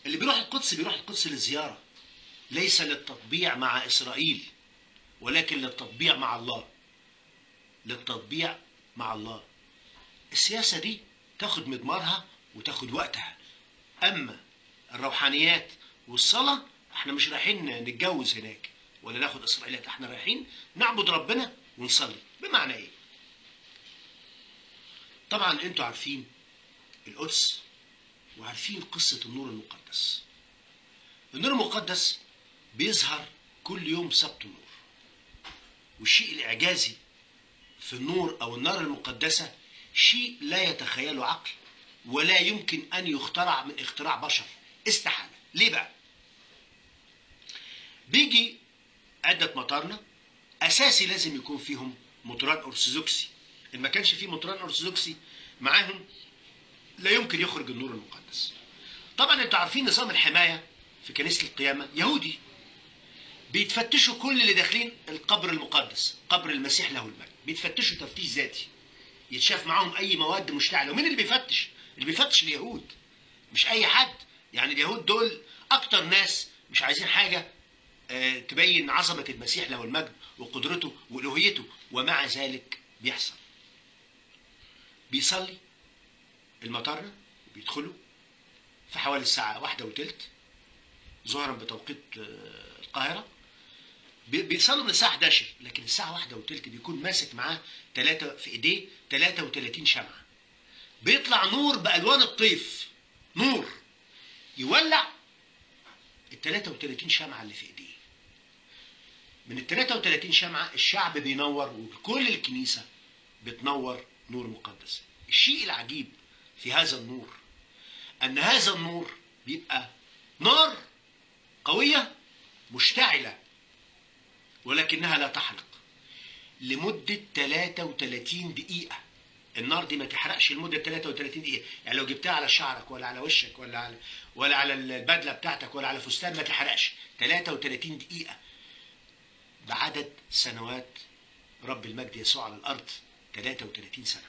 اللي بيروح القدس بيروح القدس للزيارة، ليس للتطبيع مع إسرائيل، ولكن للتطبيع مع الله. للتطبيع مع الله. السياسة دي تاخد مضمارها وتاخد وقتها. أما الروحانيات والصلاة، احنا مش رايحين نتجوز هناك ولا ناخد إسرائيليات، احنا رايحين نعبد ربنا ونصلي. بمعنى ايه؟ طبعا انتوا عارفين القدس وعارفين قصة النور المقدس. النور المقدس بيظهر كل يوم سبت النور، والشيء الإعجازي في النور أو النار المقدسة شيء لا يتخيله عقل ولا يمكن أن يخترع من اختراع بشر، استحالة. ليه بقى؟ بيجي عدة مطارنة أساسي لازم يكون فيهم مطران أرثوذكسي، إن ما كانش فيه مطران أرثوذكسي معاهم لا يمكن يخرج النور المقدس. طبعا انتوا عارفين نظام الحماية في كنيسة القيامة يهودي، بيتفتشوا كل اللي داخلين القبر المقدس، قبر المسيح له المجد، بيتفتشوا تفتيش ذاتي، يتشاف معاهم اي مواد مشتعلة. ومين اللي بيفتش؟ اللي بيفتش اليهود، مش اي حد. يعني اليهود دول اكتر ناس مش عايزين حاجة تبين عظمة المسيح له المجد وقدرته والوهيته، ومع ذلك بيحصل. بيصلي المطارنة وبيدخلوا في حوالي الساعة 1:15 ظهرا بتوقيت القاهرة. بيصلوا من الساعة 11، لكن الساعة 1:15 بيكون ماسك معاه في ايديه 33 شمعة. بيطلع نور بألوان الطيف، نور يولع ال 33 شمعة اللي في ايديه. من ال 33 شمعة الشعب بينور، وكل الكنيسة بتنور نور مقدس. الشيء العجيب في هذا النور أن هذا النور بيبقى نار قوية مشتعلة، ولكنها لا تحرق لمدة 33 دقيقة. النار دي ما تحرقش لمدة 33 دقيقة، يعني لو جبتها على شعرك ولا على وشك ولا على البدلة بتاعتك ولا على فستان ما تحرقش. 33 دقيقة بعدد سنوات رب المجد يسوع على الأرض، 33 سنة.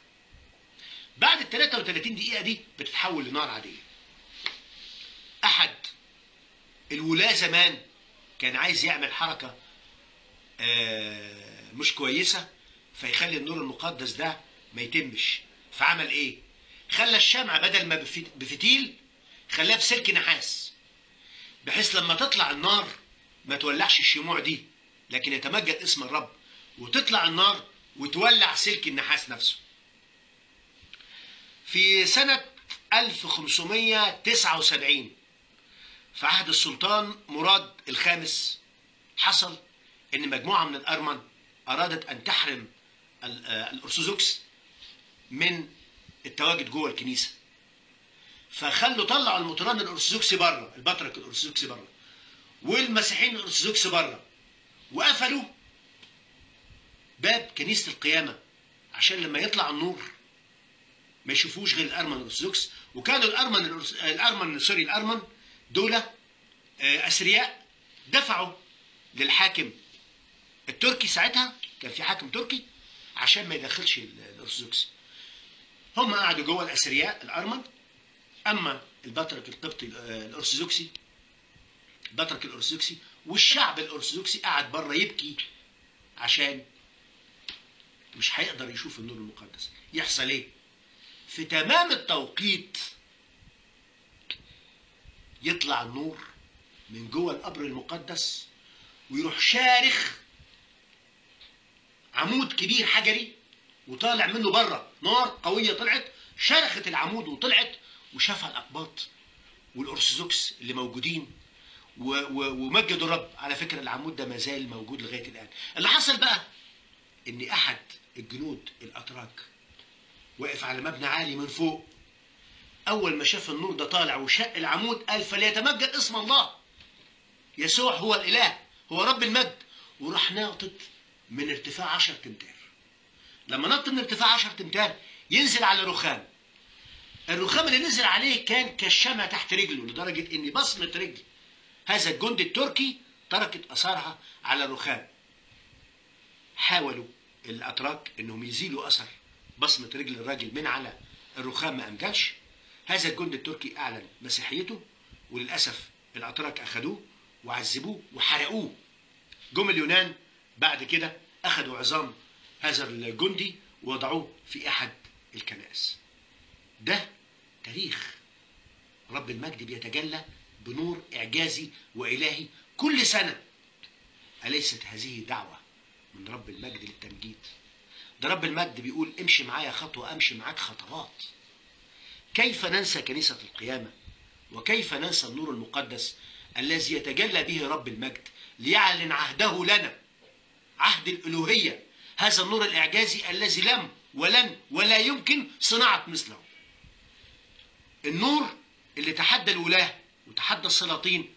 بعد ال 33 دقيقة دي بتتحول لنار عادية. أحد الولاة زمان كان عايز يعمل حركة مش كويسة، فيخلي النور المقدس ده ما يتمش. فعمل إيه؟ خلى الشمعة بدل ما بفتيل خلاها بسلك نحاس، بحيث لما تطلع النار ما تولعش الشموع دي، لكن يتمجد اسم الرب وتطلع النار وتولع سلك النحاس نفسه. في سنة 1579 في عهد السلطان مراد الخامس حصل ان مجموعة من الأرمن أرادت أن تحرم الأرثوذكس من التواجد جوه الكنيسة، فخلوا طلعوا المطران الأرثوذكسي بره، البطرك الأرثوذكسي بره، والمسيحيين الأرثوذكسي بره، وقفلوا باب كنيسة القيامة عشان لما يطلع النور ما يشوفوش غير الأرمن الأرثوذكس. وكانوا الأرمن دول أثرياء، دفعوا للحاكم التركي، ساعتها كان في حاكم تركي، عشان ما يدخلش الأرثوذكس. هم قعدوا جوه الأثرياء الأرمن، أما البطرك القبطي الأرثوذكسي، البطرك الأرثوذكسي والشعب الأرثوذكسي قعد بره يبكي عشان مش هيقدر يشوف النور المقدس. يحصل ايه؟ في تمام التوقيت يطلع النور من جوه القبر المقدس ويروح شارخ عمود كبير حجري وطالع منه بره نار قوية، طلعت شرخت العمود وطلعت وشافها الأقباط والأرثوذكس اللي موجودين ومجدوا الرب. على فكرة العمود ده ما زال موجود لغاية الآن. اللي حصل بقى إن أحد الجنود الأتراك وقف على مبنى عالي من فوق، أول ما شاف النور ده طالع وشق العمود قال فليتمجد اسم الله، يسوع هو الإله، هو رب المجد، وراح ناطط من ارتفاع 10 أمتار. لما نط من ارتفاع 10 أمتار ينزل على رخام، الرخام اللي نزل عليه كان كالشمع تحت رجله، لدرجة إن بصمة رجل هذا الجندي التركي تركت أثرها على الرخام. حاولوا الأتراك إنهم يزيلوا أثر بصمة رجل الراجل من على الرخام، ما أمكنش. هذا الجندي التركي أعلن مسيحيته وللأسف الأتراك أخدوه وعذبوه وحرقوه. جم اليونان بعد كده أخدوا عظام هذا الجندي ووضعوه في أحد الكنائس. ده تاريخ. رب المجد بيتجلى بنور إعجازي وإلهي كل سنة. أليست هذه دعوة من رب المجد للتمجيد؟ ده رب المجد بيقول امشي معايا خطوة أمشي معاك خطوات. كيف ننسى كنيسة القيامة؟ وكيف ننسى النور المقدس الذي يتجلى به رب المجد ليعلن عهده لنا، عهد الألوهية، هذا النور الإعجازي الذي لم ولن ولا يمكن صناعة مثله. النور اللي تحدى الولاة وتحدى السلاطين